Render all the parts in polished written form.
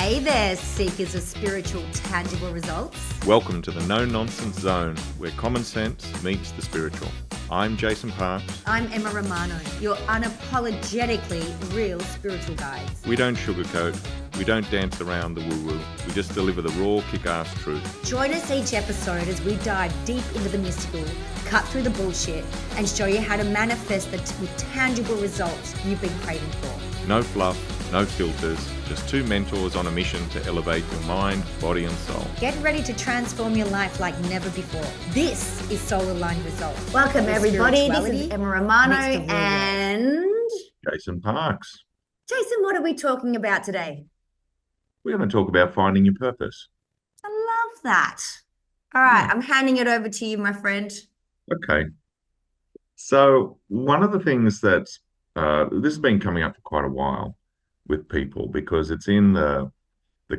Hey there, seekers of spiritual, tangible results. Welcome to the No Nonsense Zone, where common sense meets the spiritual. I'm Jason Parks. I'm Emma Romano, your unapologetically real spiritual guides. We don't sugarcoat, we don't dance around the woo-woo, we just deliver the raw, kick-ass truth. Join us each episode as we dive deep into the mystical, cut through the bullshit, and show you how to manifest the tangible results you've been craving for. No fluff, no filters, just two mentors on a mission to elevate your mind, body and soul. Get ready to transform your life like never before. This is Soul Aligned Results. Welcome everybody, this is Emma Romano and Jason Parks. Jason, what are we talking about today? We're going to talk about finding your purpose. I love that. All right, I'm handing it over to you, my friend. Okay. So one of the things that's, this has been coming up for quite a while with people because it's in the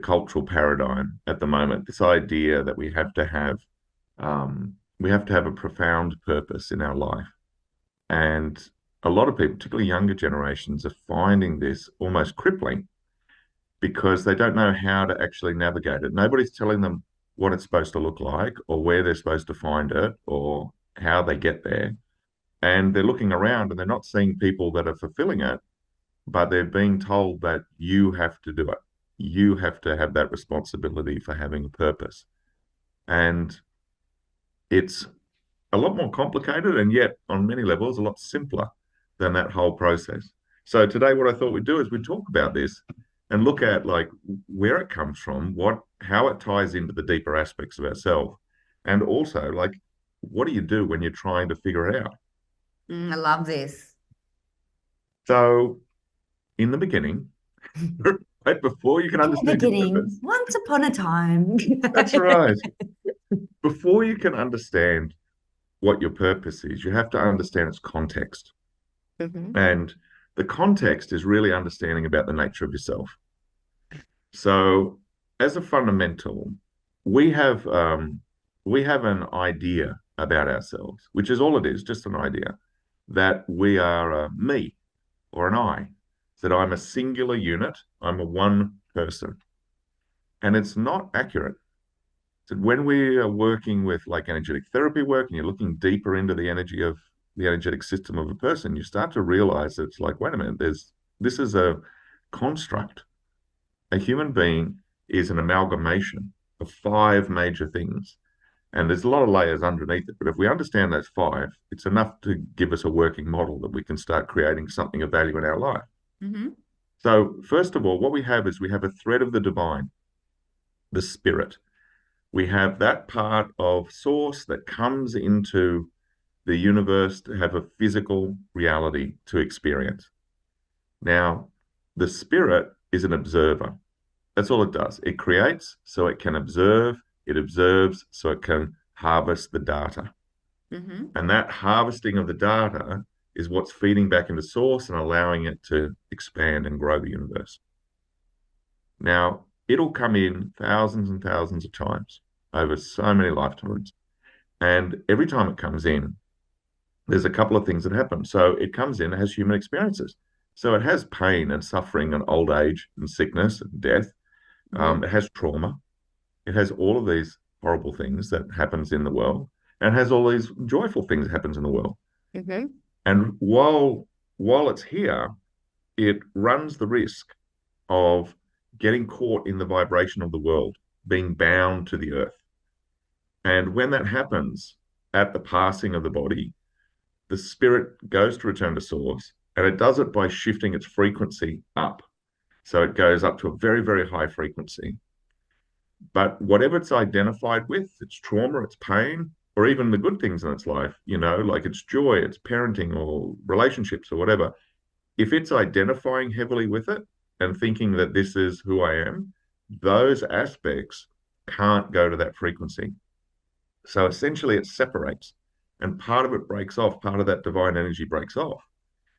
cultural paradigm at the moment, this idea that we have to have a profound purpose in our life. And a lot of people, particularly younger generations, are finding this almost crippling because they don't know how to actually navigate it. Nobody's telling them what it's supposed to look like or where they're supposed to find it or how they get there. And they're looking around and they're not seeing people that are fulfilling it, but they're being told that you have to do it. You have to have that responsibility for having a purpose. And it's a lot more complicated and yet on many levels a lot simpler than that whole process. So today what I thought we'd do is we'd talk about this and look at like where it comes from, how it ties into the deeper aspects of ourselves, and also like what do you do when you're trying to figure it out? I love this. So in the beginning, right before you can understand the beginning, once upon a time. That's right. Before you can understand what your purpose is, you have to understand its context. Mm-hmm. And the context is really understanding about the nature of yourself. So as a fundamental, we have an idea about ourselves, which is all it is, just an idea, that we are a me or an I, that I'm a singular unit, I'm a one person. And it's not accurate. So when we are working with like energetic therapy work and you're looking deeper into the energetic system of a person, you start to realize it's like, wait a minute, this is a construct. A human being is an amalgamation of 5 major things. And there's a lot of layers underneath it. But if we understand those 5, it's enough to give us a working model that we can start creating something of value in our life. Mm-hmm. So first of all, what we have a thread of the divine, the spirit. We have that part of source that comes into the universe to have a physical reality to experience. Now, the spirit is an observer. That's all it does. It creates so it can observe. It observes so it can harvest the data. Mm-hmm. And that harvesting of the data is what's feeding back into source and allowing it to expand and grow the universe. Now, it'll come in thousands and thousands of times over so many lifetimes. And every time it comes in, there's a couple of things that happen. So it comes in, it has human experiences. So it has pain and suffering and old age and sickness and death. Mm-hmm. It has trauma. It has all of these horrible things that happens in the world and has all these joyful things that happens in the world. Mm-hmm. And while it's here, it runs the risk of getting caught in the vibration of the world, being bound to the earth. And when that happens at the passing of the body, the spirit goes to return to source, and it does it by shifting its frequency up. So it goes up to a very, very high frequency. But whatever it's identified with, its trauma, its pain, or even the good things in its life, like its joy, its parenting or relationships or whatever, if it's identifying heavily with it and thinking that this is who I am, those aspects can't go to that frequency. So essentially it separates and part of it breaks off, part of that divine energy breaks off.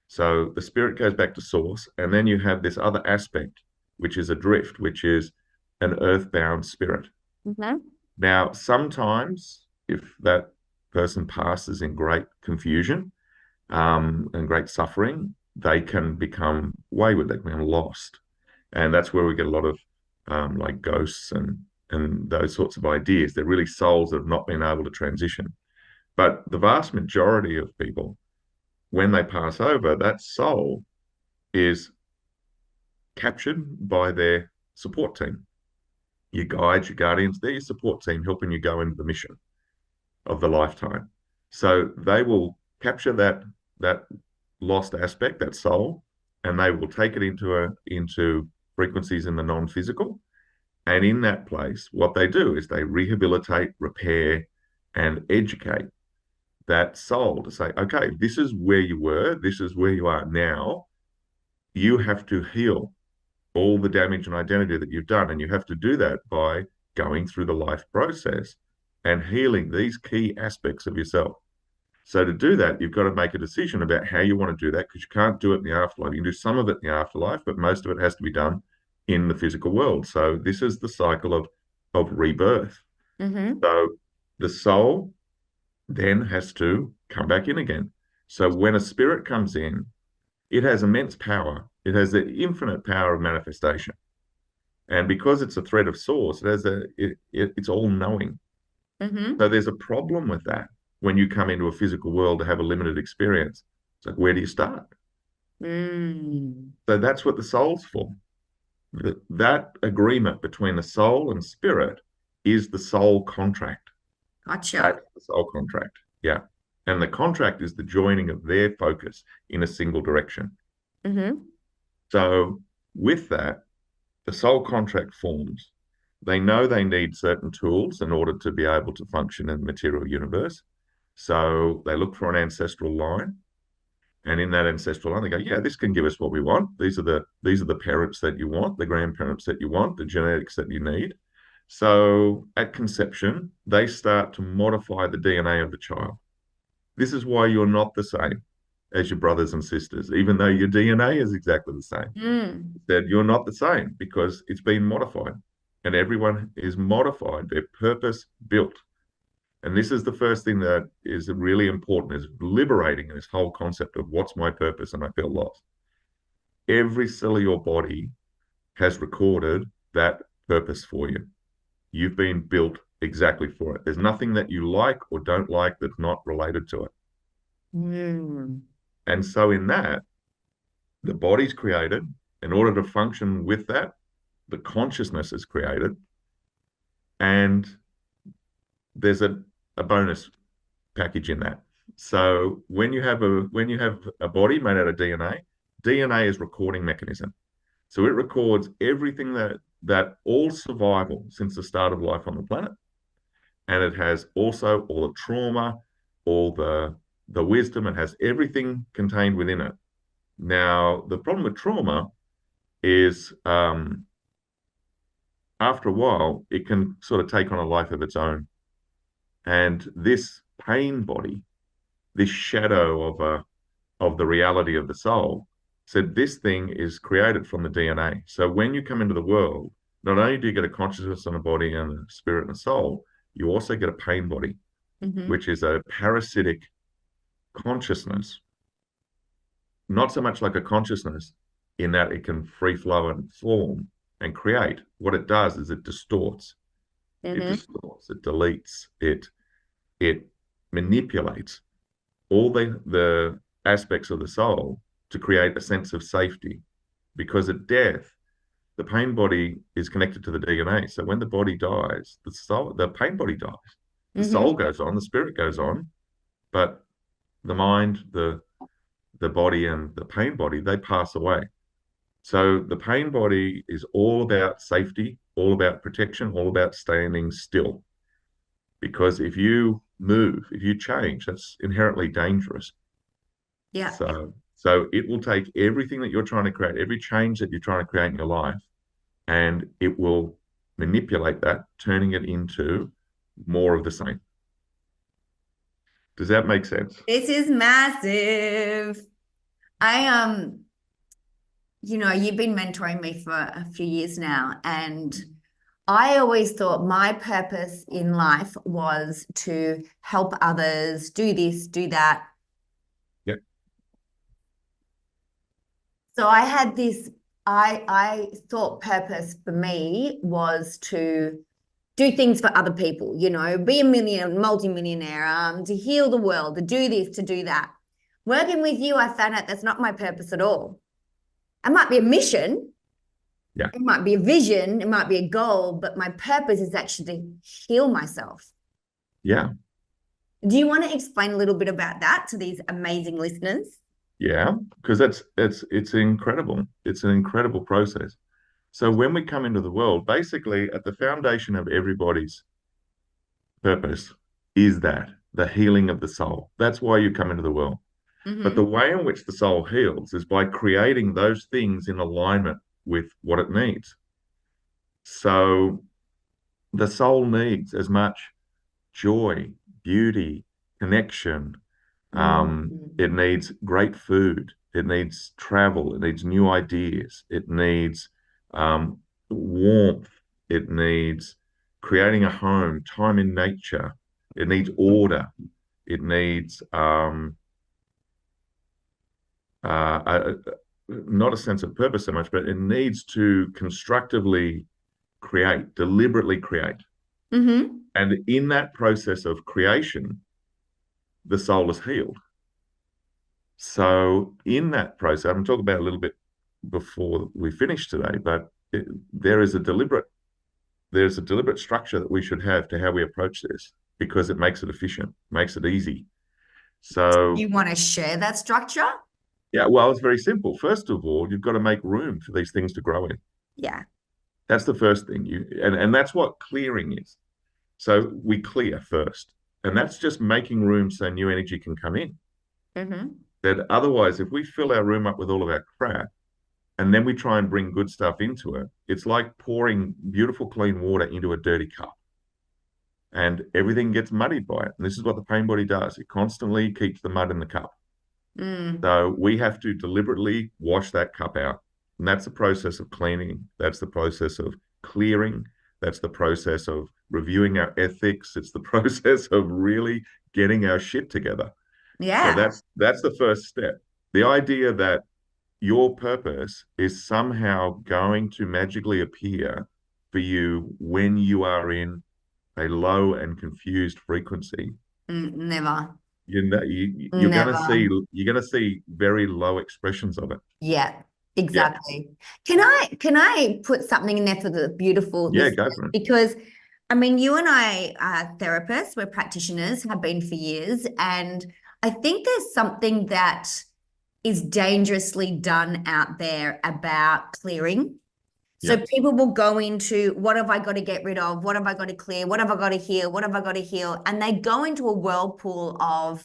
So the spirit goes back to source, and then you have this other aspect, which is adrift, which is an earthbound spirit. Mm-hmm. Now, sometimes if that person passes in great confusion and great suffering, they can become wayward, they can become lost. And that's where we get a lot of like ghosts and those sorts of ideas. They're really souls that have not been able to transition. But the vast majority of people, when they pass over, that soul is captured by their support team. Your guides, your guardians, they're your support team helping you go into the mission of the lifetime. So they will capture that lost aspect, that soul, and they will take it into frequencies in the non-physical. And in that place, what they do is they rehabilitate, repair, and educate that soul to say, okay, this is where you were, this is where you are now. You have to heal all the damage and identity that you've done. And you have to do that by going through the life process and healing these key aspects of yourself. So to do that, you've got to make a decision about how you want to do that, because you can't do it in the afterlife. You can do some of it in the afterlife, but most of it has to be done in the physical world. So this is the cycle of rebirth. Mm-hmm. So the soul then has to come back in again. So when a spirit comes in, it has immense power. It has the infinite power of manifestation. And because it's a thread of source, it's all knowing. Mm-hmm. So there's a problem with that when you come into a physical world to have a limited experience. It's like, where do you start? So that's what the soul's for. That agreement between the soul and spirit is the soul contract. Gotcha. That's the soul contract. Yeah. And the contract is the joining of their focus in a single direction. Mm-hmm. So with that, the soul contract forms. They know they need certain tools in order to be able to function in the material universe. So they look for an ancestral line. And in that ancestral line, they go, yeah, this can give us what we want. These are the parents that you want, the grandparents that you want, the genetics that you need. So at conception, they start to modify the DNA of the child. This is why you're not the same as your brothers and sisters, even though your DNA is exactly the same. That you're not the same because it's been modified, and everyone is modified. They're purpose built. And this is the first thing that is really important, is liberating this whole concept of what's my purpose and I feel lost. Every cell of your body has recorded that purpose for you. You've been built exactly for it. There's nothing that you like or don't like that's not related to it. And so in that, the body's created. In order to function with that, the consciousness is created. And there's a bonus package in that. So when you have a body made out of DNA, DNA is recording mechanism. So it records everything that all survival since the start of life on the planet. And it has also all the trauma, all the wisdom. It has everything contained within it. Now, the problem with trauma is after a while, it can sort of take on a life of its own. And this pain body, this shadow of the reality of the soul, said this thing is created from the DNA. So when you come into the world, not only do you get a consciousness and a body and a spirit and a soul, you also get a pain body, which is a parasitic consciousness. Not so much like a consciousness in that it can free flow and form and create. What it does is it distorts. It distorts, it deletes, it manipulates all the aspects of the soul to create a sense of safety. Because at death, the pain body is connected to the DNA. So when the body dies, the pain body dies. The soul goes on, the spirit goes on, but the mind, the body, and the pain body, they pass away. So the pain body is all about safety, all about protection, all about standing still. Because if you move, if you change, that's inherently dangerous. Yeah. So it will take everything that you're trying to create, every change that you're trying to create in your life, and it will manipulate that, turning it into more of the same. Does that make sense? This is massive. You've been mentoring me for a few years now, and I always thought my purpose in life was to help others, do this, do that. Yep. So I had this I thought purpose for me was to do things for other people, you know, be a multi-millionaire, to heal the world, to do this, to do that. Working with you, I found out that's not my purpose at all. It might be a mission. Yeah. It might be a vision. It might be a goal, but my purpose is actually to heal myself. Yeah. Do you want to explain a little bit about that to these amazing listeners? Yeah, because it's incredible. It's an incredible process. So when we come into the world, basically at the foundation of everybody's purpose is that the healing of the soul. That's why you come into the world. But the way in which the soul heals is by creating those things in alignment with what it needs. So the soul needs as much joy, beauty, connection. It needs great food. It needs travel. It needs new ideas. It needs warmth. It needs creating a home, time in nature. It needs order. It needs not a sense of purpose so much, but it needs to constructively create, deliberately create. And in that process of creation, the soul is healed. So in that process, I'm talking about a little bit before we finish today, but there's a deliberate structure that we should have to how we approach this, because it makes it efficient, makes it easy. So you want to share that structure? Yeah, well, it's very simple. First of all, you've got to make room for these things to grow in. Yeah. That's the first thing. And that's what clearing is. So we clear first, and that's just making room so new energy can come in. That otherwise, if we fill our room up with all of our crap, and then we try and bring good stuff into it, it's like pouring beautiful, clean water into a dirty cup. And everything gets muddied by it. And this is what the pain body does. It constantly keeps the mud in the cup. So we have to deliberately wash that cup out. And that's the process of cleaning. That's the process of clearing. That's the process of reviewing our ethics. It's the process of really getting our shit together. Yeah. So that's the first step. The idea that your purpose is somehow going to magically appear for you when you are in a low and confused frequency. Never. You're gonna see very low expressions of it. Yeah, exactly. Yeah. Can I put something in there for the beautiful listeners? Go for it. Because I mean, you and I are therapists, we're practitioners, have been for years, and I think there's something that is dangerously done out there about clearing. So people will go into, what have I got to get rid of? What have I got to clear? What have I got to heal? What have I got to heal? And they go into a whirlpool of,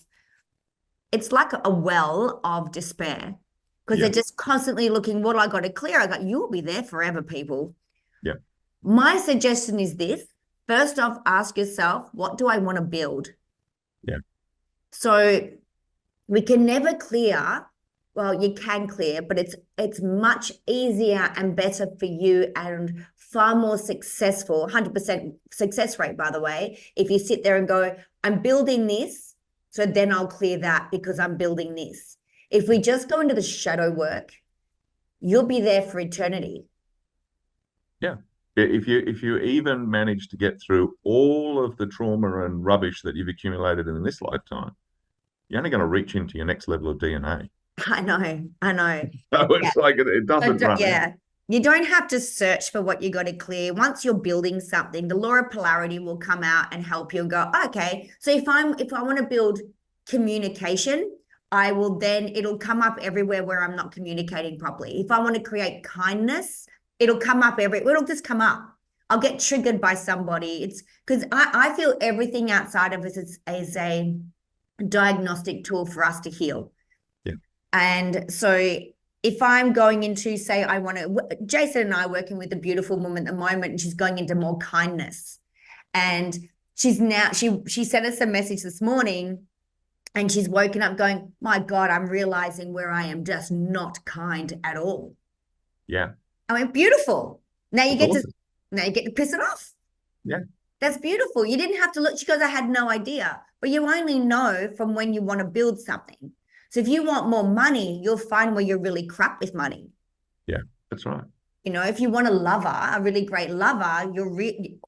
it's like a well of despair, because they're just constantly looking, what do I got to clear? You'll be there forever, people. Yeah. My suggestion is this. First off, ask yourself, what do I want to build? Yeah. So we can never clear. Well, you can clear, but it's much easier and better for you and far more successful, 100% success rate, by the way, if you sit there and go, I'm building this, so then I'll clear that because I'm building this. If we just go into the shadow work, you'll be there for eternity. Yeah. If you even manage to get through all of the trauma and rubbish that you've accumulated in this lifetime, you're only going to reach into your next level of DNA. I know. So it's like it doesn't run. Yeah. You don't have to search for what you got to clear. Once you're building something, the law of polarity will come out and help you and go, okay, so if I want to build communication, it'll come up everywhere where I'm not communicating properly. If I want to create kindness, it'll come up it'll just come up. I'll get triggered by somebody. It's because I feel everything outside of us is a diagnostic tool for us to heal. And so if I'm going into, say, Jason and I are working with a beautiful woman at the moment, and she's going into more kindness. And she sent us a message this morning, and she's woken up going, my God, I'm realizing where I am just not kind at all. Yeah. I went, beautiful. Now you get to piss it off. Yeah. That's beautiful. You didn't have to look. She goes, I had no idea. But you only know from when you want to build something. So if you want more money, you'll find where you're really crap with money. Yeah. That's right. You know, if you want a lover, a really great lover,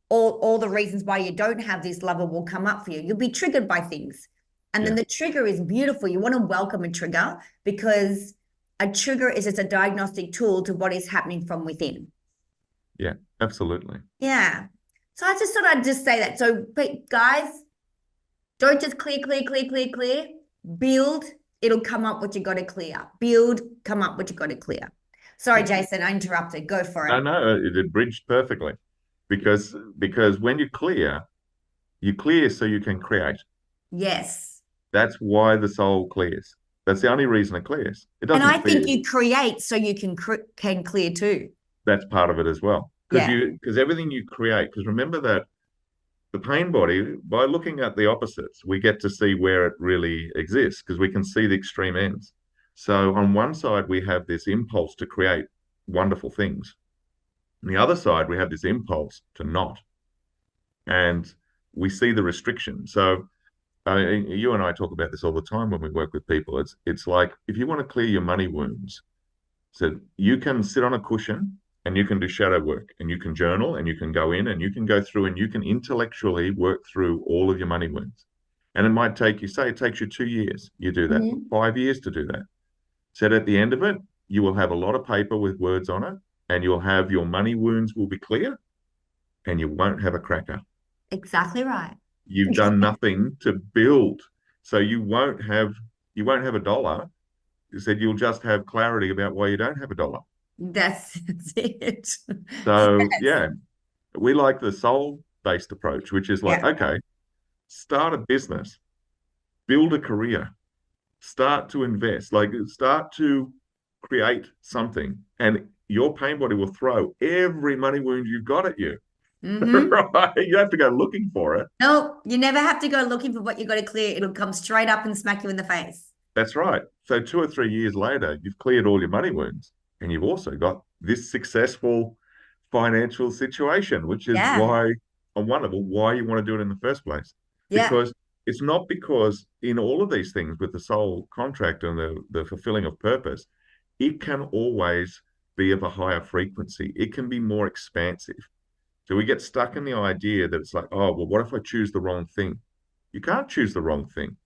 all the reasons why you don't have this lover will come up for you. You'll be triggered by things. And then the trigger is beautiful. You want to welcome a trigger because a trigger is just a diagnostic tool to what is happening from within. Yeah, absolutely. Yeah. So I just thought I'd just say that. So, but guys, don't just clear. Build. It'll come up what you got to clear. Build, come up what you got to clear. Sorry, Jason, I interrupted. Go for it. No, it bridged perfectly because when you clear so you can create. Yes. That's why the soul clears. That's the only reason it clears. It doesn't. And I think you create so you can clear too. That's part of it as well. Because everything you create, because remember that the pain body, by looking at the opposites, we get to see where it really exists because we can see the extreme ends. So on one side, we have this impulse to create wonderful things. On the other side, we have this impulse to not. And we see the restriction. So you and I talk about this all the time when we work with people. It's like, if you want to clear your money wounds, so you can sit on a cushion and you can do shadow work and you can journal and you can go in and you can go through and you can intellectually work through all of your money wounds. And it might take you, say it takes you 2 years. You do that, 5 years to do that. So at the end of it, you will have a lot of paper with words on it and you'll have your money wounds will be clear and you won't have a cracker. Exactly right. You've done nothing to build. So you won't have a dollar. You said you'll just have clarity about why you don't have a dollar. That's it. So yeah, we like the soul-based approach, which is like, okay, start a business, build a career, start to invest, like start to create something, and your pain body will throw every money wound you've got at you. Right? You have to go looking for it. No, you never have to go looking for what you got to clear. It'll come straight up and smack you in the face. That's right. So 2 or 3 years later, you've cleared all your money wounds and you've also got this successful financial situation, which is why, on one level, why you want to do it in the first place. Because it's not because in all of these things with the soul contract and the fulfilling of purpose, it can always be of a higher frequency. It can be more expansive. So we get stuck in the idea that it's like, oh, well, what if I choose the wrong thing? You can't choose the wrong thing.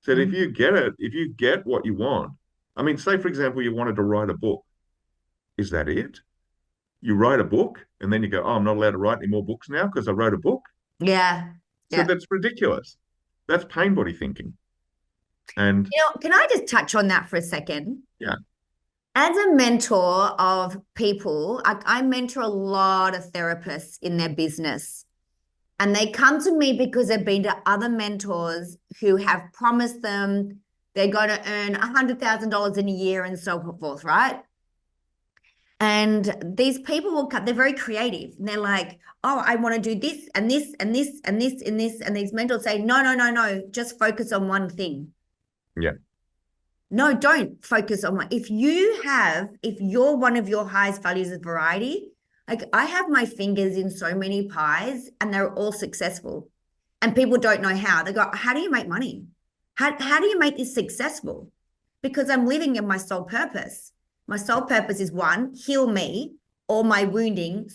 So if you get what you want, I mean, say, for example, you wanted to write a book. Is that it? You write a book and then you go, oh, I'm not allowed to write any more books now because I wrote a book? Yeah. So that's ridiculous. That's pain body thinking. And can I just touch on that for a second? Yeah. As a mentor of people, I mentor a lot of therapists in their business. And they come to me because they've been to other mentors who have promised them they're going to earn $100,000 in a year and so forth, right? And these people will come, they're very creative. And they're like, oh, I want to do this and this and this and this and this. And these mentors say, no, just focus on one thing. Yeah. No, don't focus on one. If you're one of your highest values is variety, like I have my fingers in so many pies and they're all successful and people don't know how. They go, how do you make money? How do you make this successful? Because I'm living in my soul purpose. My soul purpose is one, heal me, all my wounding.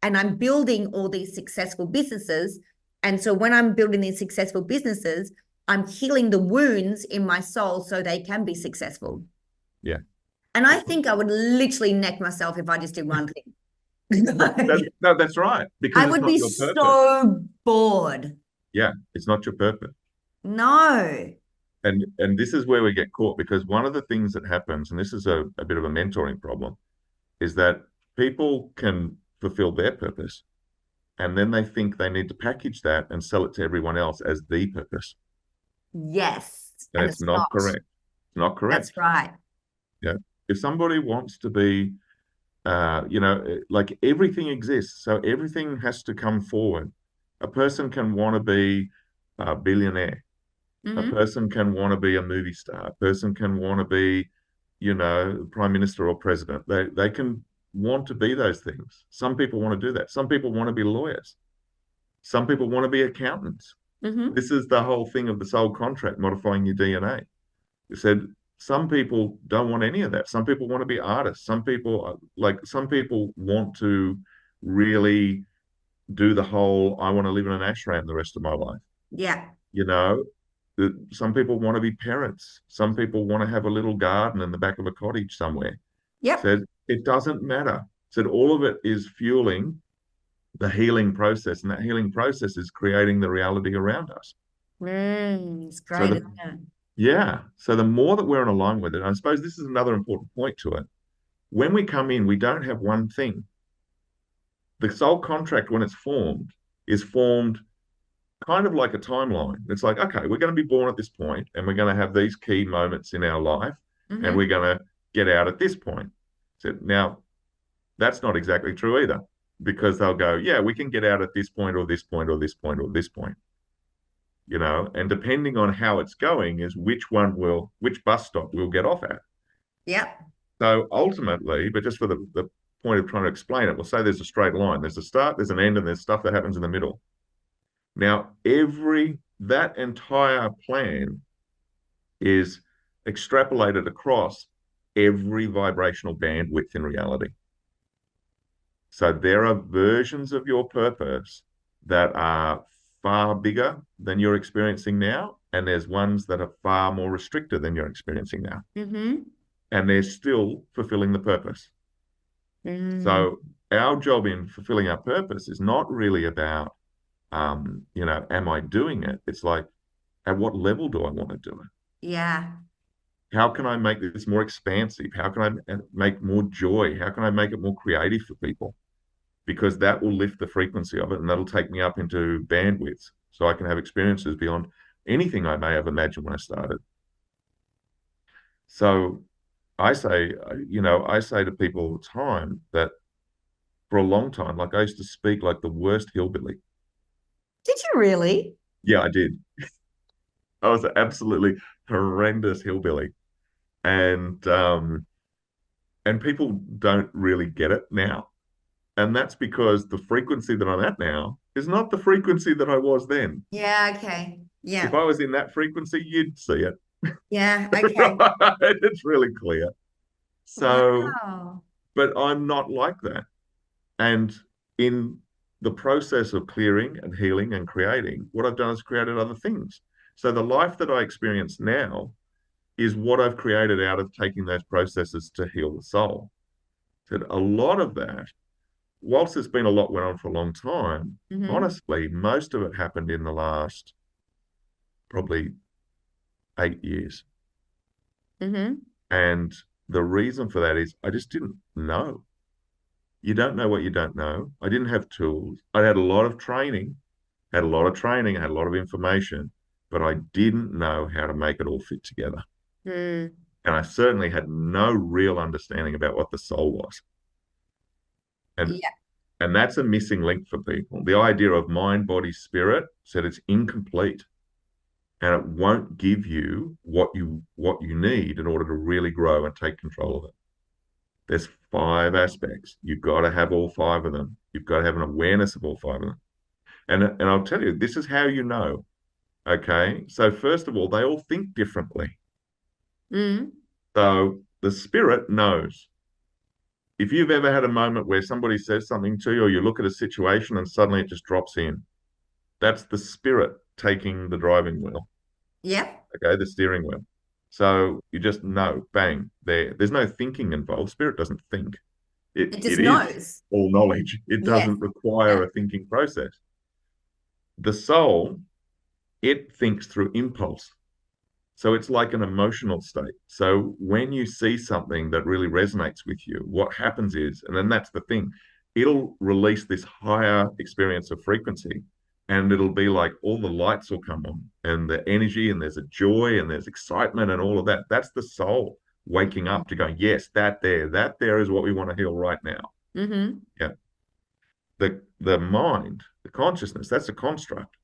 I'm building all these successful businesses. And so when I'm building these successful businesses, I'm healing the wounds in my soul so they can be successful. Yeah. And I think I would literally neck myself if I just did one thing. No, that's right. Because I would be so bored. Yeah, it's not your purpose. No. And this is where we get caught, because one of the things that happens, and this is a bit of a mentoring problem, is that people can fulfill their purpose and then they think they need to package that and sell it to everyone else as the purpose. Yes. And it's not correct. It's not correct. That's right. Yeah. If somebody wants to be, like everything exists, so everything has to come forward. A person can want to be a billionaire. A person can want to be a movie star. A person can want to be, prime minister or president. They can want to be those things. Some people want to do that. Some people want to be lawyers. Some people want to be accountants. This is the whole thing of the soul contract, modifying your DNA. It said, some people don't want any of that. Some people want to be artists. Some people want to really do the whole, I want to live in an ashram the rest of my life. Yeah. You know, some people want to be parents. Some people want to have a little garden in the back of a cottage somewhere. Yep. Said it doesn't matter. Said all of it is fueling the healing process, and that healing process is creating the reality around us. It's So great, the, isn't it? yeah. So the more that we're in alignment with it, and I suppose this is another important point to it. When we come in, we don't have one thing. The soul contract, when it's formed, is formed kind of like a timeline. It's like, okay, we're going to be born at this point, and we're going to have these key moments in our life, and we're going to get out at this point. So now, that's not exactly true either, because they'll go, yeah, we can get out at this point, or this point, or this point, or this point. You know, and depending on how it's going is which bus stop we'll get off at. Yep. So ultimately, but just for the point of trying to explain it, we'll say there's a straight line. There's a start, there's an end, and there's stuff that happens in the middle. Now, that entire plan is extrapolated across every vibrational bandwidth in reality. So there are versions of your purpose that are far bigger than you're experiencing now, and there's ones that are far more restricted than you're experiencing now. And they're still fulfilling the purpose. So our job in fulfilling our purpose is not really about, am I doing it? It's like, at what level do I want to do it? Yeah. How can I make this more expansive? How can I make more joy? How can I make it more creative for people? Because that will lift the frequency of it, and that'll take me up into bandwidths, so I can have experiences beyond anything I may have imagined when I started. So I say to people all the time that for a long time, like I used to speak like the worst hillbilly. Did you really? Yeah, I did. I was an absolutely horrendous hillbilly. And people don't really get it now. And that's because the frequency that I'm at now is not the frequency that I was then. Yeah, okay. Yeah. If I was in that frequency, you'd see it. Yeah, okay. It's really clear. So, Wow. but I'm not like that. And in the process of clearing and healing and creating, what I've done is created other things. So the life that I experience now is what I've created out of taking those processes to heal the soul. So a lot of that, whilst it's been a lot went on for a long time, honestly, most of it happened in the last probably 8 years. And the reason for that is I just didn't know. You don't know what you don't know. I didn't have tools. I had a lot of training, I had a lot of information, but I didn't know how to make it all fit together. And I certainly had no real understanding about what the soul was. And that's a missing link for people. The idea of mind, body, spirit said it's incomplete, and it won't give you what you need in order to really grow and take control of it. There's 5 aspects. You've got to have all 5 of them. You've got to have an awareness of all 5 of them. And I'll tell you, this is how you know. Okay. So first of all, they all think differently. So the spirit knows. If you've ever had a moment where somebody says something to you, or you look at a situation and suddenly it just drops in, that's the spirit taking the driving wheel. Okay, the steering wheel. So you just know, bang, there's no thinking involved. Spirit doesn't think. It just knows. All knowledge. It doesn't require a thinking process. The soul, it thinks through impulse. So it's like an emotional state. So when you see something that really resonates with you, what happens is, and then that's the thing, it'll release this higher experience of frequency, and it'll be like all the lights will come on, and the energy, and there's a joy, and there's excitement, and all of that. That's the soul waking up to go, yes, that there is what we want to heal right now. Yeah. The mind, the consciousness, that's a construct.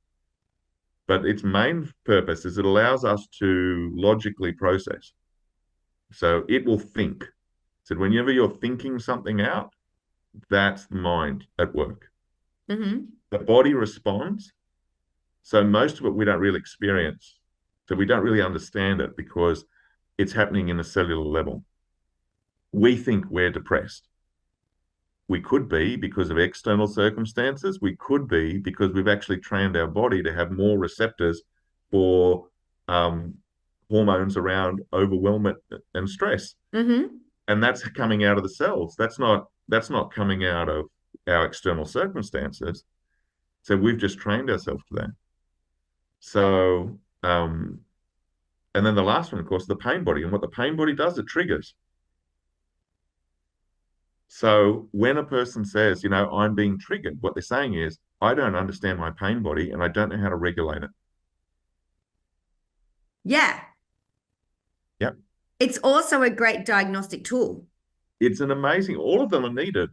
But its main purpose is it allows us to logically process. So it will think. So whenever you're thinking something out, that's the mind at work. The body responds. So most of it we don't really experience. So we don't really understand it because it's happening in a cellular level. We think we're depressed. We could be because of external circumstances. We could be because we've actually trained our body to have more receptors for hormones around overwhelm and stress. Mm-hmm. And that's coming out of the cells. That's not coming out of our external circumstances. So we've just trained ourselves for that. So, and then the last one, of course, the pain body. And what the pain body does, it triggers. So when a person says, I'm being triggered, what they're saying is, I don't understand my pain body and I don't know how to regulate it. Yeah. Yep. It's also a great diagnostic tool. It's an amazing, all of them are needed.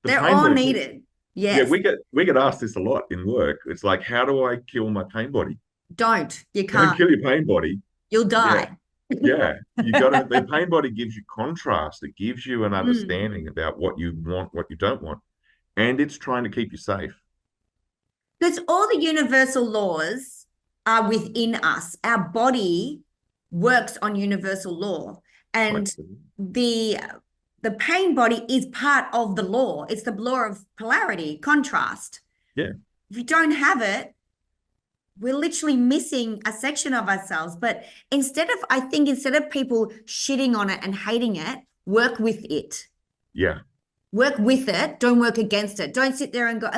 They're all needed. Yes. Yeah, we get asked this a lot in work. It's like, how do I kill my pain body? You can't. Don't kill your pain body. You'll die. Yeah. You got to, the pain body gives you contrast. It gives you an understanding about what you want, what you don't want. And it's trying to keep you safe. Because all the universal laws are within us. Our body works on universal law. And the pain body is part of the law. It's the law of polarity, contrast. Yeah. If you don't have it, we're literally missing a section of ourselves. But I think instead of people shitting on it and hating it, work with it. Yeah. Work with it. Don't work against it. Don't sit there and go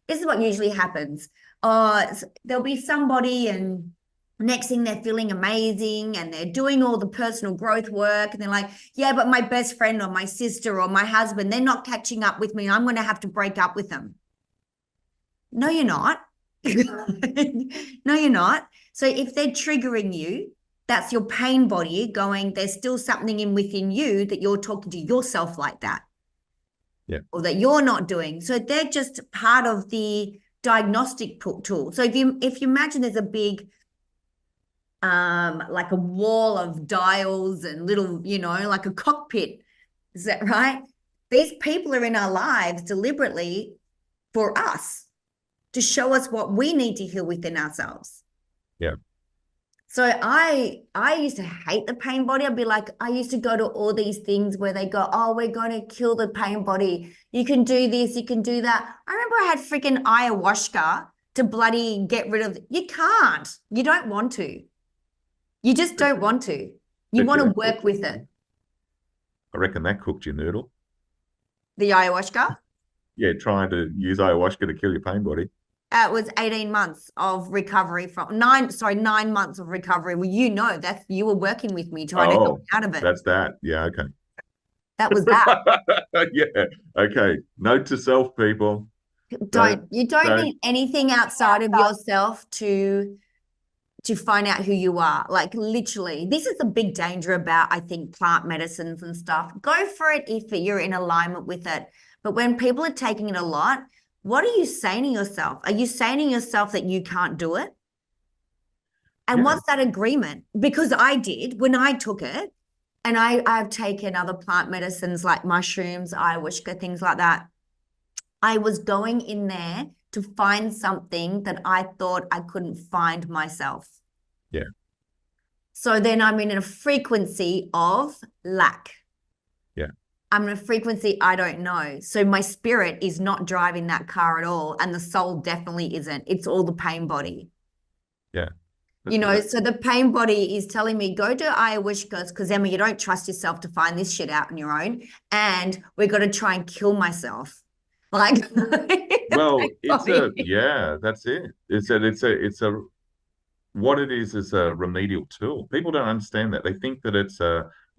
this is what usually happens. There'll be somebody and next thing they're feeling amazing and they're doing all the personal growth work and they're like, yeah, but my best friend or my sister or my husband, they're not catching up with me. I'm going to have to break up with them. No, you're not. No, you're not. So if they're triggering you, that's your pain body going, there's still something within you that you're talking to yourself like that. Yeah. Or that you're not doing. So they're just part of the diagnostic tool. So if you imagine there's a big like a wall of dials and little, like a cockpit. Is that right? These people are in our lives deliberately for us to show us what we need to heal within ourselves. Yeah. So I used to hate the pain body. I'd be like, I used to go to all these things where they go, oh, we're going to kill the pain body. You can do this, you can do that. I remember I had freaking ayahuasca to bloody get rid of, you can't, you don't want to. You just don't want to. You want to work with it. I reckon that cooked your noodle. The ayahuasca? Yeah, trying to use ayahuasca to kill your pain body. It was 18 months of recovery from 9 months of recovery. Well, you were working with me trying to help me out of it. That's that. Yeah, okay. That was that. Yeah, okay. Note to self, people. You don't need anything outside of yourself to find out who you are. Like literally, this is a big danger about, I think, plant medicines and stuff. Go for it if you're in alignment with it. But when people are taking it a lot, what are you saying to yourself? Are you saying to yourself that you can't do it? And what's that agreement? Because I did when I took it, and I've taken other plant medicines like mushrooms, ayahuasca, things like that. I was going in there to find something that I thought I couldn't find myself. Yeah. So then I'm in a frequency of lack. Yeah. I'm in a frequency I don't know. So my spirit is not driving that car at all. And the soul definitely isn't. It's all the pain body. Yeah. So the pain body is telling me, go to ayahuasca because, Emma, you don't trust yourself to find this shit out on your own. And we're going to try and kill myself. Like, well, that's it. What it is a remedial tool. People don't understand that. They think that it's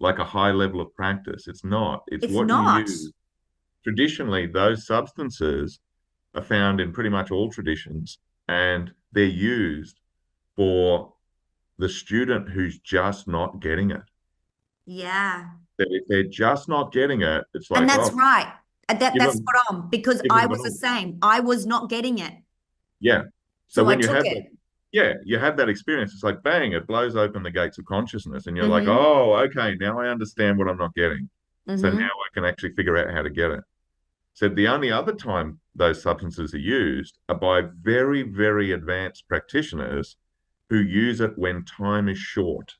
like a high level of practice. It's not. It's what you use. Traditionally, those substances are found in pretty much all traditions, and they're used for the student who's just not getting it. Yeah. If they're just not getting it, it's like, and that's right. That's spot on, because I was the same. I was not getting it. Yeah. So when you have it. You have that experience. It's like, bang, it blows open the gates of consciousness. And you're like, oh, okay, now I understand what I'm not getting. So now I can actually figure out how to get it. So the only other time those substances are used are by very, very advanced practitioners who use it when time is short.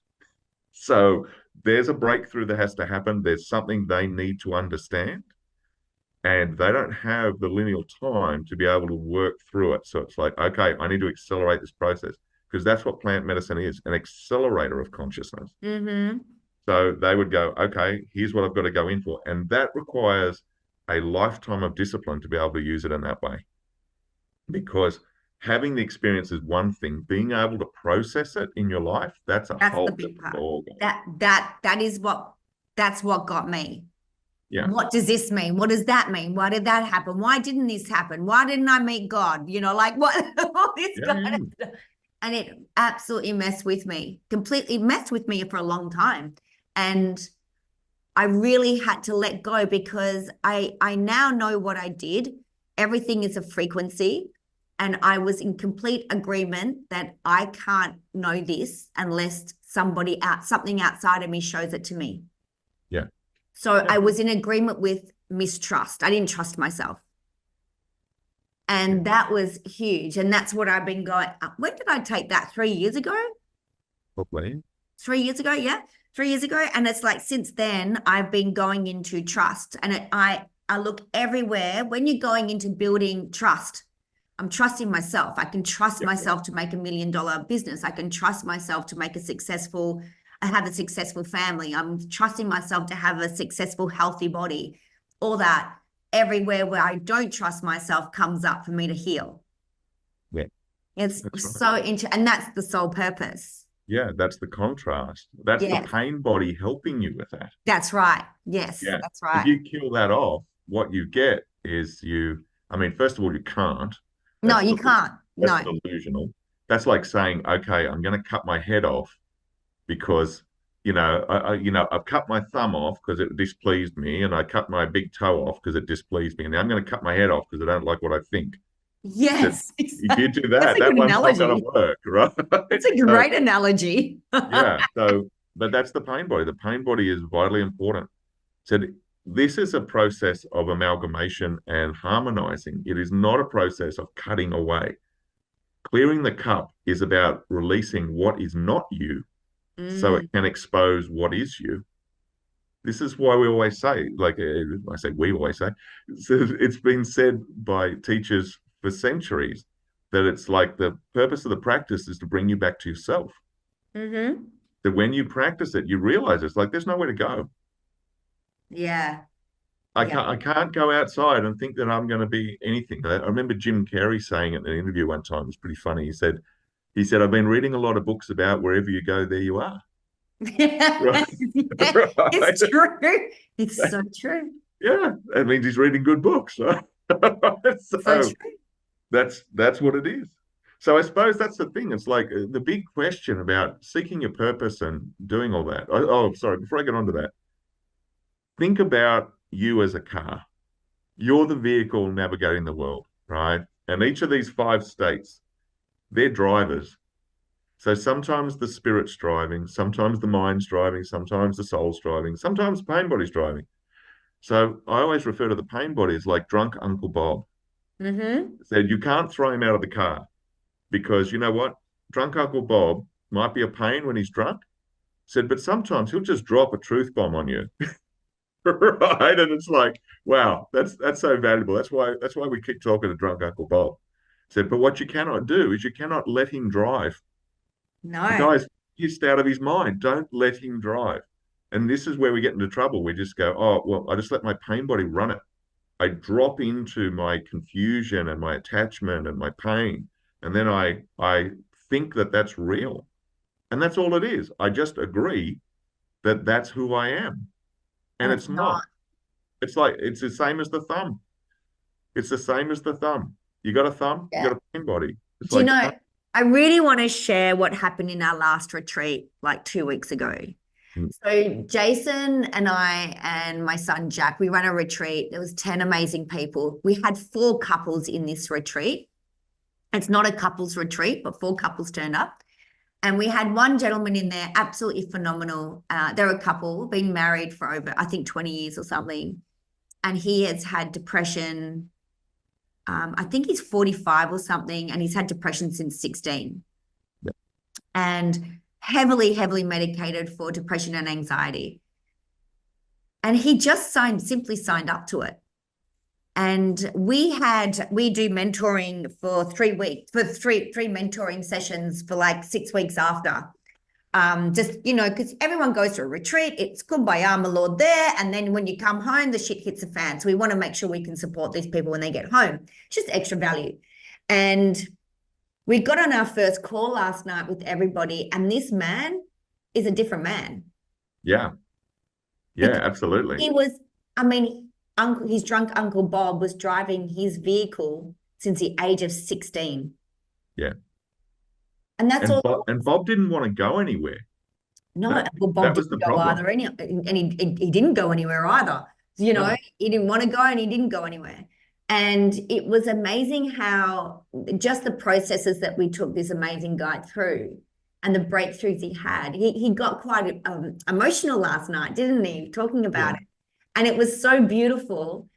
So there's a breakthrough that has to happen. There's something they need to understand, and they don't have the linear time to be able to work through it. So it's like, okay, I need to accelerate this process, because that's what plant medicine is, an accelerator of consciousness. Mm-hmm. So they would go, okay, here's what I've got to go in for. And that requires a lifetime of discipline to be able to use it in that way. Because having the experience is one thing, being able to process it in your life, that's the big part. That's what got me. Yeah. What does this mean? What does that mean? Why did that happen? Why didn't this happen? Why didn't I meet God? Like what all this kind of stuff. And it absolutely completely messed with me for a long time. And I really had to let go, because I now know what I did. Everything is a frequency. And I was in complete agreement that I can't know this unless something outside of me shows it to me. Yeah. So I was in agreement with mistrust. I didn't trust myself. And that was huge. And that's what I've been going. When did I take that? 3 years ago? Probably. 3 years ago, yeah. 3 years ago. And it's like since then, I've been going into trust. And I look everywhere. When you're going into building trust, I'm trusting myself. I can trust myself to make $1 million business. I can trust myself to have a successful family. I'm trusting myself to have a successful, healthy body. All that. Everywhere where I don't trust myself comes up for me to heal. Yeah. It's so interesting. And that's the soul purpose. Yeah, that's the contrast. That's the pain body helping you with that. That's right. Yes, that's right. If you kill that off, what you get is first of all, you can't. No, you can't. That's delusional. That's like saying, okay, I'm going to cut my head off because I've cut my thumb off because it displeased me, and I cut my big toe off because it displeased me, and now I'm going to cut my head off because I don't like what I think. Yes, exactly. You do that one's not going to work, right? It's a great analogy. Yeah. But that's the pain body. The pain body is vitally important. So this is a process of amalgamation and harmonizing. It is not a process of cutting away. Clearing the cup is about releasing what is not you, so it can expose what is you. This is why we always say, it's been said by teachers for centuries that it's like the purpose of the practice is to bring you back to yourself. Mm-hmm. That when you practice it, you realize it's like there's nowhere to go. Yeah. I can't go outside and think that I'm going to be anything. I remember Jim Carrey saying it in an interview one time. It was pretty funny. He said, I've been reading a lot of books about wherever you go, there you are. Yeah, right? It's true. It's so true. Yeah, that means he's reading good books. Right? So true. That's what it is. So I suppose that's the thing. It's like the big question about seeking your purpose and doing all that. Sorry, before I get on to that, think about you as a car. You're the vehicle navigating the world, right? And each of these 5 states, they're drivers. So sometimes the spirit's driving, sometimes the mind's driving, sometimes the soul's driving, sometimes the pain body's driving. So I always refer to the pain body as like drunk Uncle Bob. Mm-hmm. So you can't throw him out of the car, because you know what? Drunk Uncle Bob might be a pain when he's drunk. But sometimes he'll just drop a truth bomb on you. Right? And it's like, wow, that's so valuable. That's why we keep talking to drunk Uncle Bob. But what you cannot do is you cannot let him drive. No. The guy's pissed out of his mind. Don't let him drive. And this is where we get into trouble. We just go, oh, well, I just let my pain body run it. I drop into my confusion and my attachment and my pain. And then I think that that's real. And that's all it is. I just agree that that's who I am. And it's not. It's like, it's the same as the thumb. It's the same as the thumb. You got a thumb, you got a pain body. Do you know, I really want to share what happened in our last retreat like 2 weeks ago. So Jason and I and my son Jack, we ran a retreat. There was 10 amazing people. We had 4 couples in this retreat. It's not a couples retreat, but 4 couples turned up. And we had one gentleman in there, absolutely phenomenal. They're a couple, been married for over, I think, 20 years or something. And he has had depression. I think he's 45 or something, and he's had depression since 16. Yeah. And heavily, heavily medicated for depression and anxiety. And he just simply signed up to it. And we do mentoring for 3 weeks, for three mentoring sessions for like 6 weeks after. Just, because everyone goes to a retreat, it's kumbaya, my lord there. And then when you come home, the shit hits the fan. So we want to make sure we can support these people when they get home. It's just extra value. And we got on our first call last night with everybody, and this man is a different man. Yeah. Yeah, absolutely. He was, his drunk Uncle Bob was driving his vehicle since the age of 16. Yeah. And that's all. And Bob didn't want to go anywhere. No, Uncle Bob didn't go either. And he didn't go anywhere either. He didn't want to go and he didn't go anywhere. And it was amazing how just the processes that we took this amazing guy through and the breakthroughs he had. He got quite emotional last night, didn't he, talking about it. And it was so beautiful.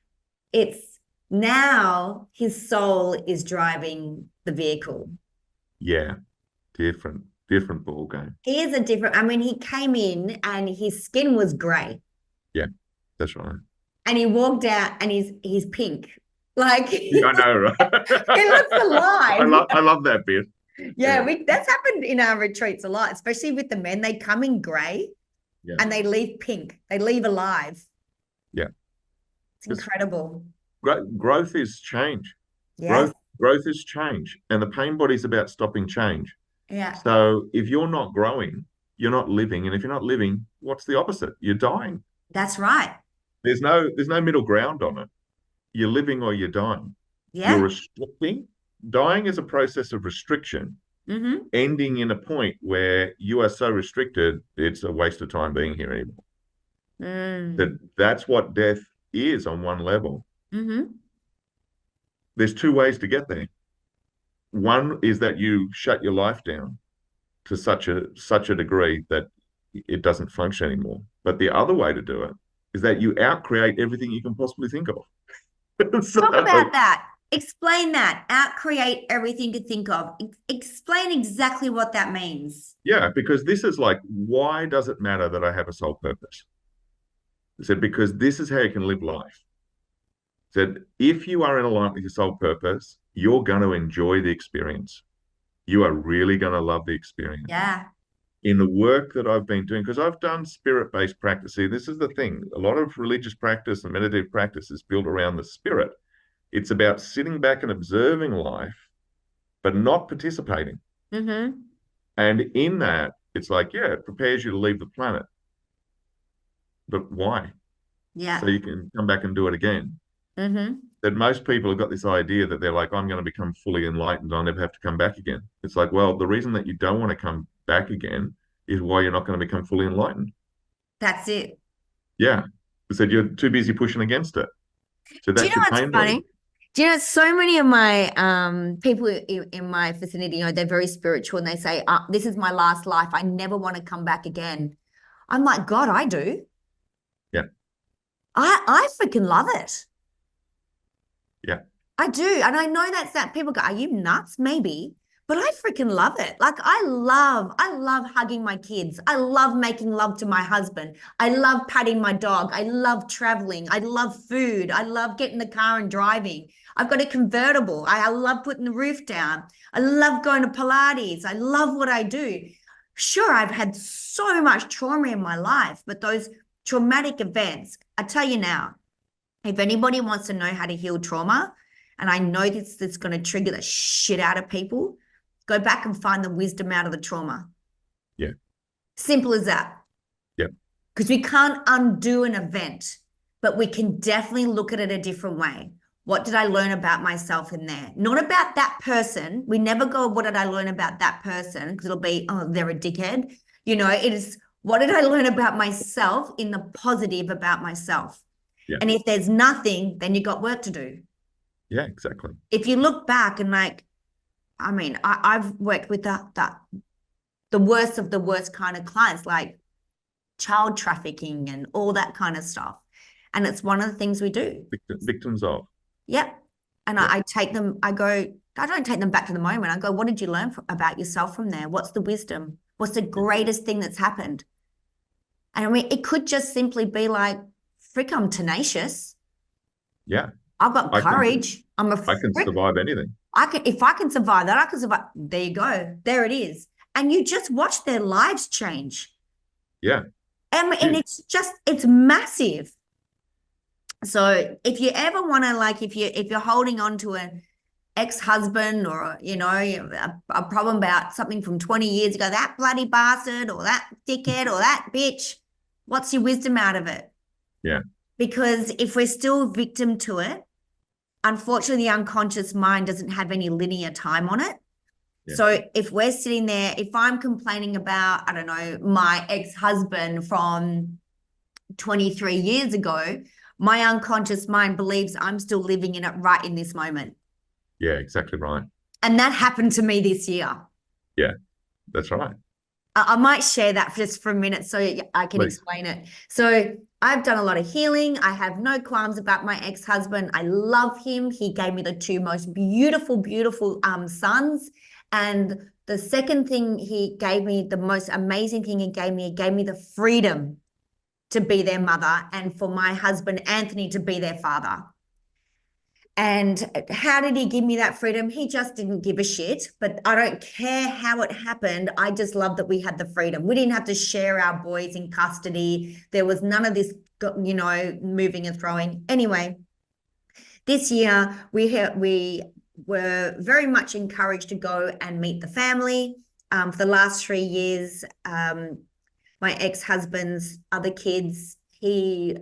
It's now his soul is driving the vehicle. Yeah, different ball game. He is he came in and his skin was grey. Yeah, that's right. And he walked out and he's pink. Like, yeah, I know, right? He looks alive. I love that bit. Yeah, that's happened in our retreats a lot, especially with the men. They come in grey and they leave pink. They leave alive. Yeah. It's incredible. Growth is change. Yes. Growth is change. And the pain body is about stopping change. Yeah. So if you're not growing, you're not living. And if you're not living, what's the opposite? You're dying. That's right. There's no middle ground on it. You're living or you're dying. Yeah. You're restricting. Dying is a process of restriction, ending in a point where you are so restricted, it's a waste of time being here anymore. That's what death is on one level. There's 2 ways to get there. One is that you shut your life down to such a degree that it doesn't function anymore. But the other way to do it is that you outcreate everything you can possibly think of. Talk about that. Explain that. Outcreate everything you think of. Explain exactly what that means. Yeah, because this is like, why does it matter that I have a soul purpose? I said, because this is how you can live life. I said, if you are in alignment with your soul purpose, you're going to enjoy the experience. You are really going to love the experience. Yeah. In the work that I've been doing, because I've done spirit-based practice. See, this is the thing. A lot of religious practice and meditative practice is built around the spirit. It's about sitting back and observing life, but not participating. And in that, it's like, yeah, it prepares you to leave the planet. But why? Yeah. So you can come back and do it again. That most people have got this idea that they're like, I'm going to become fully enlightened. I'll never have to come back again. It's like, well, the reason that you don't want to come back again is why you're not going to become fully enlightened. That's it. Yeah. I said you're too busy pushing against it. So that's your pain body. Do you know, so many of my people in my vicinity, they're very spiritual and they say, this is my last life. I never want to come back again. I'm like, God, I do. Yeah. I freaking love it. Yeah. I do. And I know that's that people go, are you nuts? Maybe. But I freaking love it. Like I love hugging my kids. I love making love to my husband. I love patting my dog. I love traveling. I love food. I love getting in the car and driving. I've got a convertible. I love putting the roof down. I love going to Pilates. I love what I do. Sure, I've had so much trauma in my life, but those traumatic events, I tell you now, if anybody wants to know how to heal trauma, and I know this is going to trigger the shit out of people, go back and find the wisdom out of the trauma. Yeah. Simple as that. Yeah. Because we can't undo an event, but we can definitely look at it a different way. What did I learn about myself in there? Not about that person. We never go, what did I learn about that person? Because it'll be, oh, they're a dickhead. It is, what did I learn about myself in the positive about myself? Yeah. And if there's nothing, then you got work to do. Yeah, exactly. If you look back and I've worked with the worst of the worst kind of clients, like child trafficking and all that kind of stuff. And it's one of the things we do. Victims of. Yep. And yeah. I take them, I don't take them back to the moment. I go, what did you learn about yourself from there? What's the wisdom? What's the greatest thing that's happened? And I mean, it could just simply be like, frick, I'm tenacious. Yeah. I've got I can- courage. I'm a I can frick. survive anything. If I can survive that, I can survive. There you go. There it is. And you just watch their lives change. Yeah. And it's massive. So if you ever want to, like, if you're holding on to an ex-husband or, you know, a problem about something from 20 years ago, that bloody bastard or that dickhead or that bitch, what's your wisdom out of it? Yeah. Because if we're still victim to it, unfortunately, the unconscious mind doesn't have any linear time on it. Yeah. So if we're sitting there, if I'm complaining about, I don't know, my ex-husband from 23 years ago, my unconscious mind believes I'm still living in it right in this moment. Yeah, exactly right. And that happened to me this year. Yeah, that's right. I might share that just for a minute so I can Please. explain it. So I've done a lot of healing. I have no qualms about my ex-husband. I love him. He gave me the two most beautiful, beautiful sons. And the second thing he gave me, the most amazing thing he gave me the freedom to be their mother and for my husband, Anthony, to be their father. And how did he give me that freedom? He just didn't give a shit, but I don't care how it happened. I just love that we had the freedom. We didn't have to share our boys in custody. There was none of this, you know, moving and throwing. Anyway, this year we were very much encouraged to go and meet the family. For the last 3 years, my ex-husband's other kids, he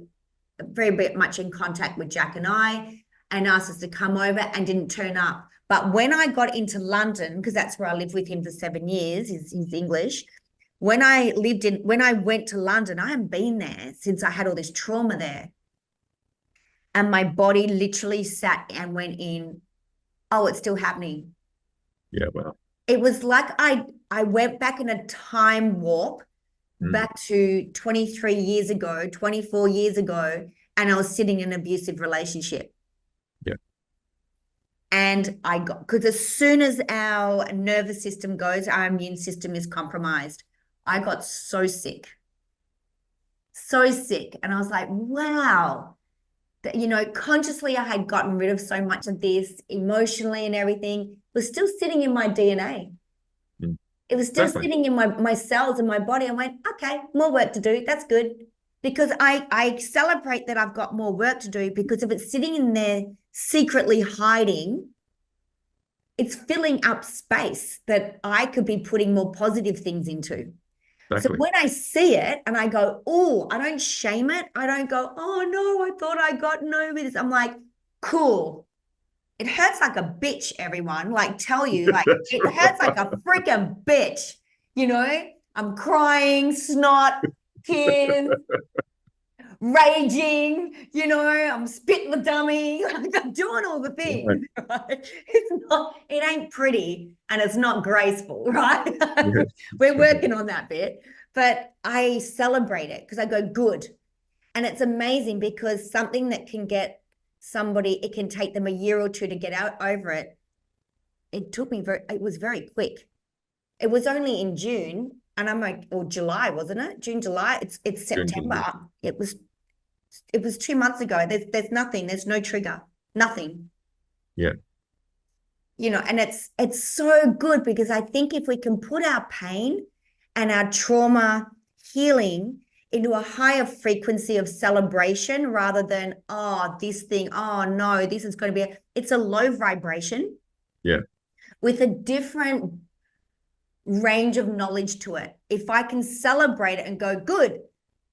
very much in contact with Jack and I, and asked us to come over and didn't turn up. But when I got into London, because that's where I lived with him for 7 years, he's English. When I went to London, I haven't been there since I had all this trauma there. And my body literally sat and went in, oh, it's still happening. Yeah, well. It was like I went back in a time warp back to 23 years ago, 24 years ago, and I was sitting in an abusive relationship. Yeah. And because as soon as our nervous system goes, our immune system is compromised. I got so sick. And I was like, wow, you know, consciously I had gotten rid of so much of this emotionally and everything. It was still sitting in my DNA. It was still sitting in my cells and my body. I went, okay, more work to do. That's good. Because I celebrate that I've got more work to do, because if it's sitting in there secretly hiding, it's filling up space that I could be putting more positive things into. Exactly. So when I see it and I go, oh, I don't shame it. I don't go, oh no, I thought I gotten over this. I'm like, cool. It hurts like a bitch, everyone. Like, tell you, like, it hurts like a freaking bitch. You know, I'm crying, snot, tears, raging, you know, I'm spitting the dummy. Like, I'm doing all the things, right? It ain't pretty and it's not graceful, right? We're working on that bit. But I celebrate it because I go, good. And it's amazing because something that can get somebody, it can take them a year or two to get out over it. It was very quick. It was only in June, and I'm like, or July, wasn't it? June, July. It's September. It was 2 months ago. There's nothing. There's no trigger. Nothing. Yeah. You know, and it's so good because I think if we can put our pain and our trauma healing into a higher frequency of celebration rather than, oh, this thing, oh no, this is going to be, it's a low vibration. Yeah. With a different range of knowledge to it. If I can celebrate it and go, good,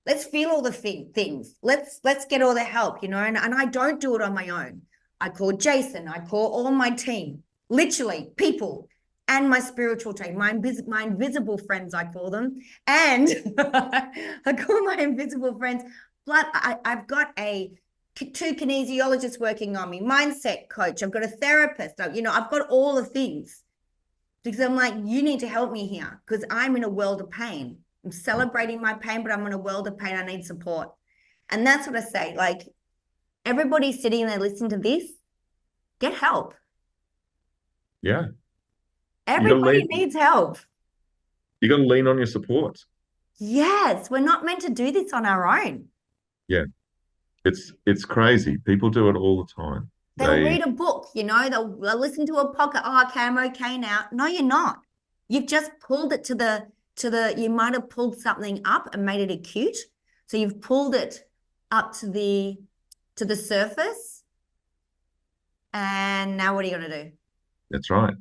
let's feel all the things. Let's get all the help, you know, and I don't do it on my own. I call Jason, I call all my team, literally people, and my spiritual team, my invisible friends, I call them. And I call my invisible friends. But I've got two kinesiologists working on me, mindset coach. I've got a therapist. You know, I've got all the things because I'm like, you need to help me here because I'm in a world of pain. I'm celebrating my pain, but I'm in a world of pain. I need support. And that's what I say. Like, everybody sitting there listening to this, get help. Yeah. Everybody needs help. You got to lean on your supports. Yes, we're not meant to do this on our own. Yeah, it's crazy. People do it all the time. They'll read a book, they'll listen to a podcast. Oh, okay, I'm okay now. No, you're not. You've just pulled it you might have pulled something up and made it acute. So you've pulled it up to the surface. And now what are you going to do? That's right.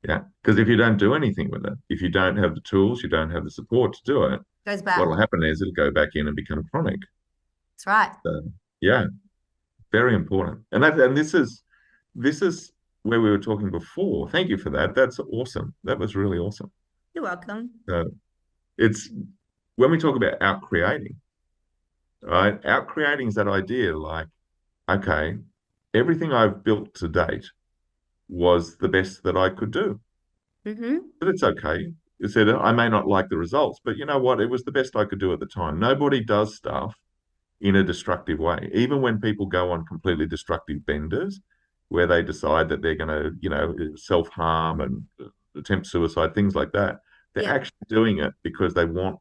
Yeah, because if you don't do anything with it, if you don't have the tools, you don't have the support to do it, Goes back. what'll happen is it'll go back in and become chronic. That's right. So, yeah, very important. And this is where we were talking before. Thank you for that. That's awesome. That was really awesome. You're welcome. It's when we talk about out-creating, right? Out-creating is that idea like, okay, everything I've built to date was the best that I could do. But it's okay. You said, I may not like the results, but you know what? It was the best I could do at the time. Nobody does stuff in a destructive way. Even when people go on completely destructive benders where they decide that they're going to, self-harm and attempt suicide, things like that, they're actually doing it because they want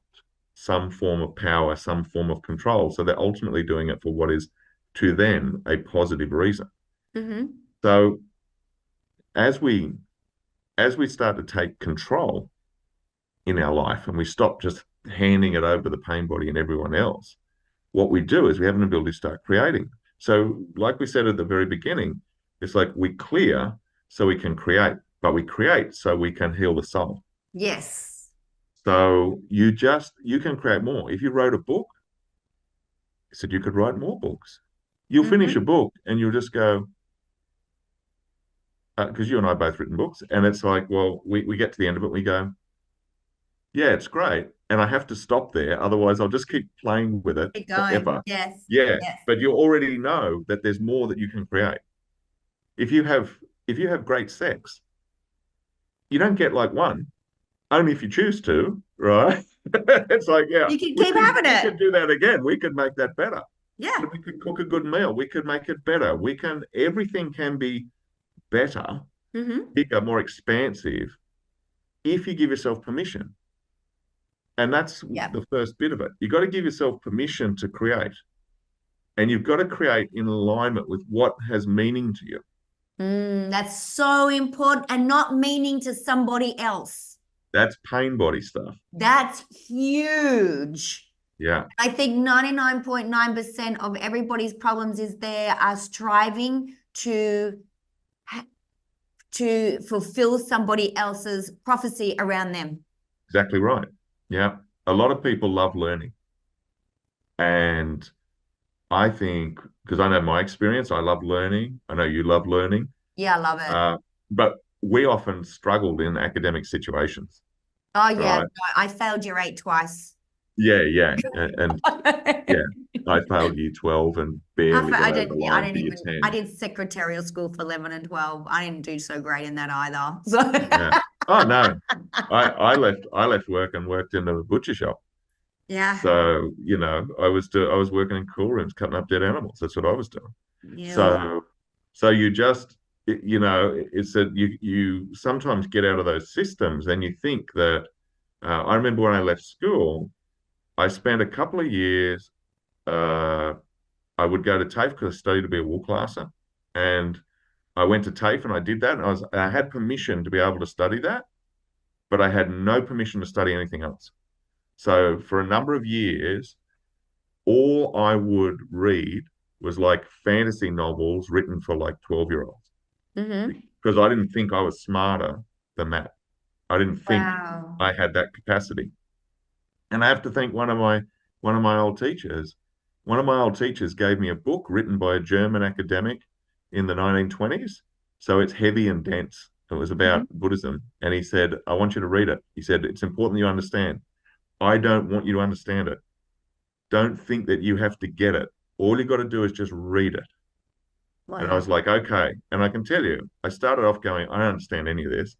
some form of power, some form of control. So they're ultimately doing it for what is, to them, a positive reason. So as we start to take control in our life and we stop just handing it over to the pain body and everyone else, what we do is we have an ability to start creating. So like we said at the very beginning, it's like we clear so we can create, but we create so we can heal the soul. Yes. So you can create more. If you wrote a book, I said you could write more books. You'll finish a book and you'll just go, because you and I both written books, and it's like, well, we get to the end of it, we go, yeah, it's great, and I have to stop there, otherwise I'll just keep playing with it forever. Yes. Yeah, yes. But you already know that there's more that you can create. If you have great sex, you don't get like one, only if you choose to, right? It's like, yeah, you can keep having it. We could do that again. We could make that better. Yeah. We could cook a good meal. We could make it better. Everything can be better, bigger, more expansive, if you give yourself permission. And that's the first bit of it. You've got to give yourself permission to create. And you've got to create in alignment with what has meaning to you. That's so important, and not meaning to somebody else. That's pain body stuff. That's huge. Yeah. I think 99.9% of everybody's problems is they are striving to fulfill somebody else's prophecy around them. Exactly right. Yeah. A lot of people love learning. And I think, because I know my experience, I love learning. I know you love learning. Yeah, I love it. But we often struggled in academic situations. Oh, yeah. Right? No, I failed year 8 twice. Yeah, yeah. And yeah, I failed year 12 and barely got over the line for year 10. I did secretarial school for 11 and 12. I didn't do so great in that either. So. Yeah. Oh, no. I left work and worked in a butcher shop. Yeah. So, I was working in cool rooms, cutting up dead animals. That's what I was doing. Yeah. So you just, it's that you sometimes get out of those systems and you think that, I remember when I left school, I spent a couple of years, I would go to TAFE because I studied to be a wool classer. And I went to TAFE and I did that. And I had permission to be able to study that, but I had no permission to study anything else. So for a number of years, all I would read was like fantasy novels written for like 12-year-olds. Because I didn't think I was smarter than that. I didn't think I had that capacity. And I have to thank one of my old teachers. One of my old teachers gave me a book written by a German academic in the 1920s. So it's heavy and dense. It was about Buddhism. And he said, I want you to read it. He said, it's important that you understand. I don't want you to understand it. Don't think that you have to get it. All you got to do is just read it. Wow. And I was like, okay. And I can tell you, I started off going, I don't understand any of this.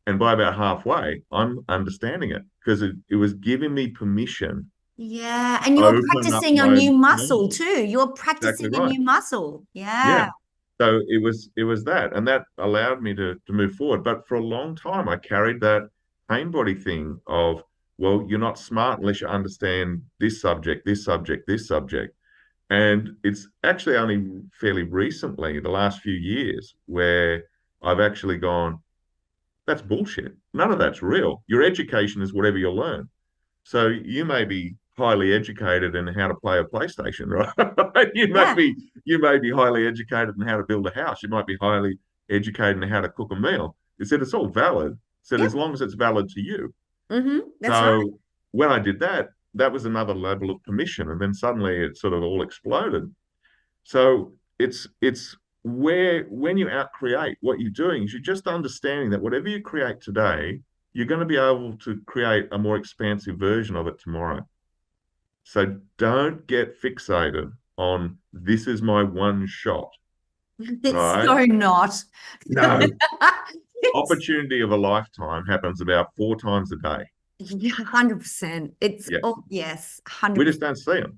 And by about halfway, I'm understanding it because it was giving me permission. Yeah. And you're practicing a new muscle too. You're practicing a new muscle. Yeah. So it was that. And that allowed me to move forward. But for a long time, I carried that pain body thing of, well, you're not smart unless you understand this subject, this subject, this subject. And it's actually only fairly recently, the last few years, where I've actually gone, that's bullshit. None of that's real. Your education is whatever you learn. So you may be highly educated in how to play a PlayStation, right? You may be highly educated in how to build a house. You might be highly educated in how to cook a meal. It said it's all valid. It said as long as it's valid to you. That's right. When I did that, that was another level of permission, and then suddenly it sort of all exploded. So it's where when you out-create, what you're doing is you're just understanding that whatever you create today, you're going to be able to create a more expansive version of it tomorrow. So don't get fixated on this is my one shot. It's right? so not. No. Opportunity of a lifetime happens about 4 times a day. Yeah, 100%. It's yes, 100%. We just don't see them.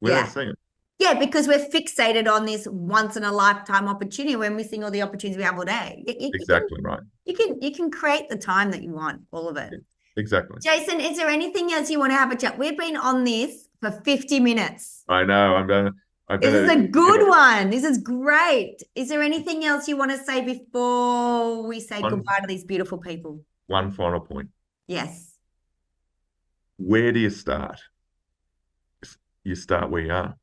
We don't see them. Yeah, because we're fixated on this once in a lifetime opportunity. We're missing all the opportunities we have all day. Exactly right. You can create the time that you want, all of it. Exactly. Jason, is there anything else you want to have a chat? We've been on this for 50 minutes. I know. This is a good one. This is great. Is there anything else you want to say before we say goodbye to these beautiful people? One final point. Yes. Where do you start? You start where you are.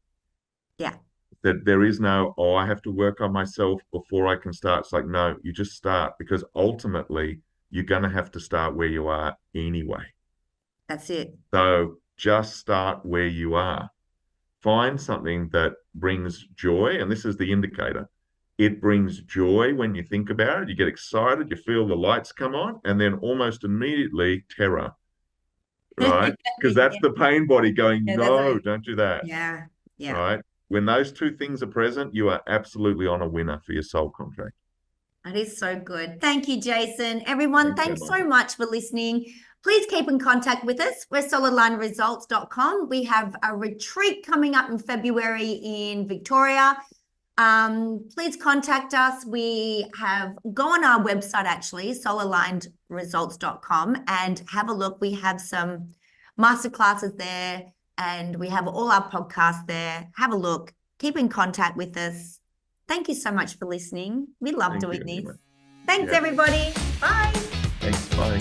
Yeah. That there is no, I have to work on myself before I can start. It's like, no, you just start, because ultimately you're going to have to start where you are anyway. That's it. So just start where you are. Find something that brings joy, and this is the indicator. It brings joy when you think about it. You get excited, you feel the lights come on, and then almost immediately terror, right? Because that's the pain body going, no, don't do that. Yeah. Right? When those two things are present, you are absolutely on a winner for your soul contract. That is so good. Thank you, Jason. Everyone, thanks so much for listening. Please keep in contact with us. We're solidlineresults.com. We have a retreat coming up in February in Victoria. Please contact us. We have go on our website, actually, solidlineresults.com, and have a look. We have some masterclasses there, and we have all our podcasts there. Have a look. Keep in contact with us. Thank you so much for listening. We love doing this. Thanks, everybody. Bye. Thanks. Bye.